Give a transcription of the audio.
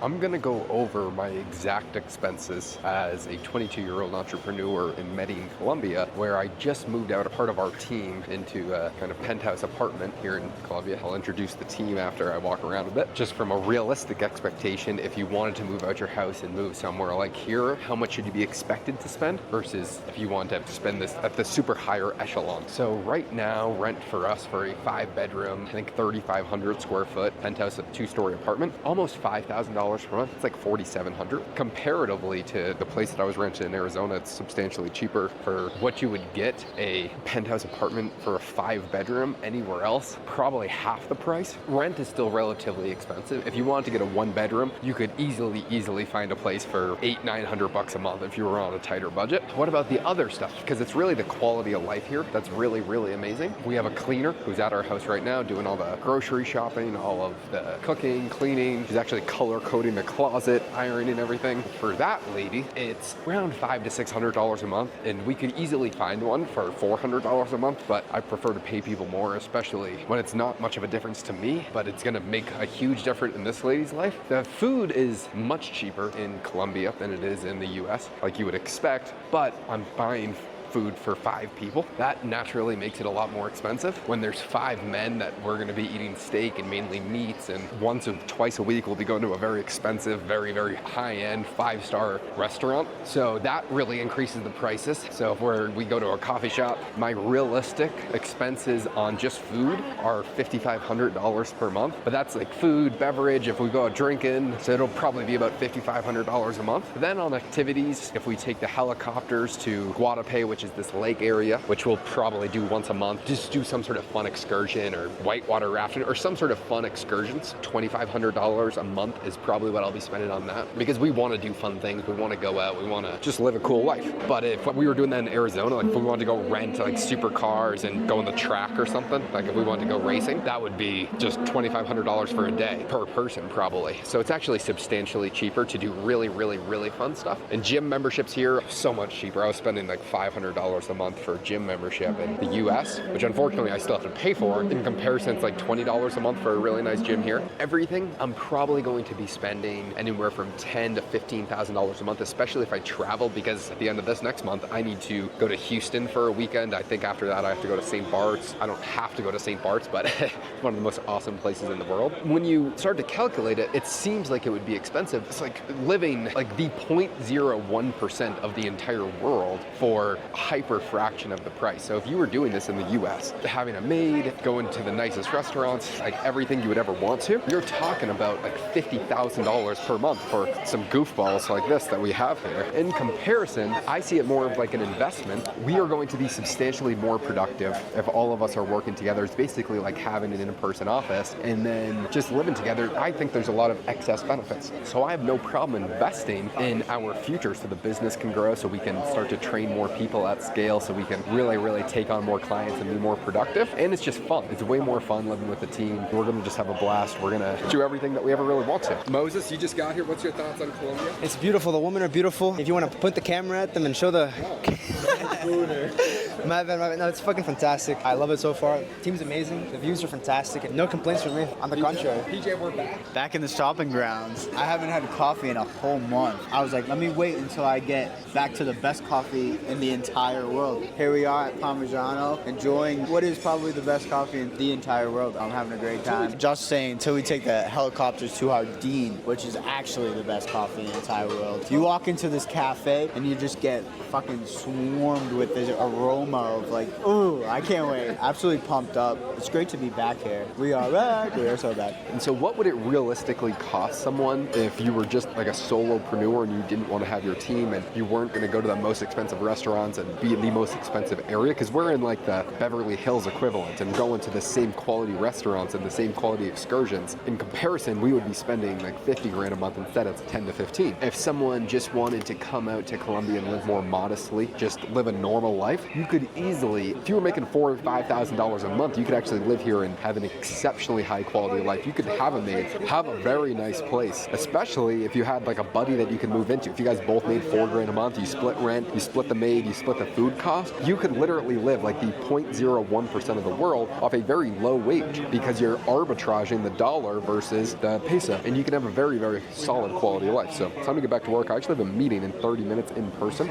I'm gonna go over my exact expenses as a 22-year-old entrepreneur in Medellin, Colombia, where I just moved out a part of our team into a kind of penthouse apartment here in Colombia. I'll introduce the team after I walk around a bit. Just from a realistic expectation, if you wanted to move out your house and move somewhere like here, how much should you be expected to spend versus if you want to spend this at the super higher echelon. So right now, rent for us for a 5-bedroom, I think 3,500 square foot penthouse, a 2-story apartment, almost $5,000 per month. It's like $4,700. Comparatively to the place that I was renting in Arizona, it's substantially cheaper for what you would get a penthouse apartment for a 5-bedroom anywhere else, probably half the price. Rent is still relatively expensive. If you wanted to get a 1-bedroom, you could easily find a place for $800-900 a month if you were on a tighter budget. What about the other stuff? Because it's really the quality of life here that's really amazing. We have a cleaner who's at our house right now doing all the grocery shopping, all of the cooking, cleaning. She's actually color coding the closet, ironing everything. For that lady, it's around $500 to $600 a month, and we could easily find one for $400 a month, but I prefer to pay people more, especially when it's not much of a difference to me, but it's gonna make a huge difference in this lady's life. The food is much cheaper in Colombia than it is in the US, like you would expect, but I'm buying food for 5 people. That naturally makes it a lot more expensive. When there's 5 men that we're gonna be eating steak and mainly meats, and once or twice a week we'll be going to a very expensive, very high-end 5-star restaurant. So that really increases the prices. So if we go to a coffee shop, my realistic expenses on just food are $5,500 per month, but that's like food, beverage, if we go out drinking, so it'll probably be about $5,500 a month. Then on activities, if we take the helicopters to Guadalupe, which is this lake area, which we'll probably do once a month, just do some sort of fun excursion or whitewater rafting or some sort of fun excursions. $2,500 a month is probably what I'll be spending on that, because we want to do fun things, we want to go out, we want to just live a cool life. But if we were doing that in Arizona, like if we wanted to go rent like supercars and go on the track or something, like if we wanted to go racing, that would be just $2,500 for a day per person probably. So it's actually substantially cheaper to do really fun stuff. And gym memberships here, so much cheaper. I was spending like $500 a month for gym membership in the US, which unfortunately I still have to pay for. In comparison, it's like $20 a month for a really nice gym here. Everything, I'm probably going to be spending anywhere from $10,000 to $15,000 a month, especially if I travel, because at the end of this next month, I need to go to Houston for a weekend. I think after that, I have to go to St. Bart's. I don't have to go to St. Bart's, but it's one of the most awesome places in the world. When you start to calculate it, it seems like it would be expensive. It's like living like the 0.01% of the entire world for a hyper fraction of the price. So if you were doing this in the US, having a maid, going to the nicest restaurants, like everything you would ever want to, you're talking about like $50,000 per month for some goofballs like this that we have here. In comparison, I see it more of like an investment. We are going to be substantially more productive if all of us are working together. It's basically like having an in-person office and then just living together. I think there's a lot of excess benefits. So I have no problem investing in our future so the business can grow, so we can start to train more people at scale, so we can really take on more clients and be more productive. And it's just fun. It's way more fun living with the team. We're gonna just have a blast. We're gonna do everything that we ever really want to. Moses, you just got here. What's your thoughts on Colombia? It's beautiful. The women are beautiful. If you want to point the camera at them and show the... My bad. No, it's fucking fantastic. I love it so far. The team's amazing. The views are fantastic. No complaints from me. On the contrary. PJ, we're back. Back in the shopping grounds. I haven't had coffee in a whole month. I was like, let me wait until I get back to the best coffee in the entire world. Here we are at Parmigiano, enjoying what is probably the best coffee in the entire world. I'm having a great time. Just saying, until we take the helicopters to Jardín, which is actually the best coffee in the entire world. You walk into this cafe and you just get fucking swarmed with this aroma of like, ooh, I can't wait. Absolutely pumped up. It's great to be back here. We are back. We are so back. And so what would it realistically cost someone if you were just like a solopreneur and you didn't want to have your team and you weren't going to go to the most expensive restaurants and be in the most expensive area? Because we're in like the Beverly Hills equivalent and going to the same quality restaurants and the same quality excursions. In comparison, we would be spending like 50 grand a month instead of 10 to 15. If someone just wanted to come out to Colombia and live more modestly, just live a normal life, you could could easily, if you were making $4,000 or $5,000 a month, you could actually live here and have an exceptionally high quality of life. You could have a maid, have a very nice place, especially if you had like a buddy that you could move into. If you guys both made $4,000 a month, you split rent, you split the maid, you split the food cost, you could literally live like the 0.01% of the world off a very low wage because you're arbitraging the dollar versus the peso, and you can have a very, very solid quality of life. So it's time to get back to work. I actually have a meeting in 30 minutes in person,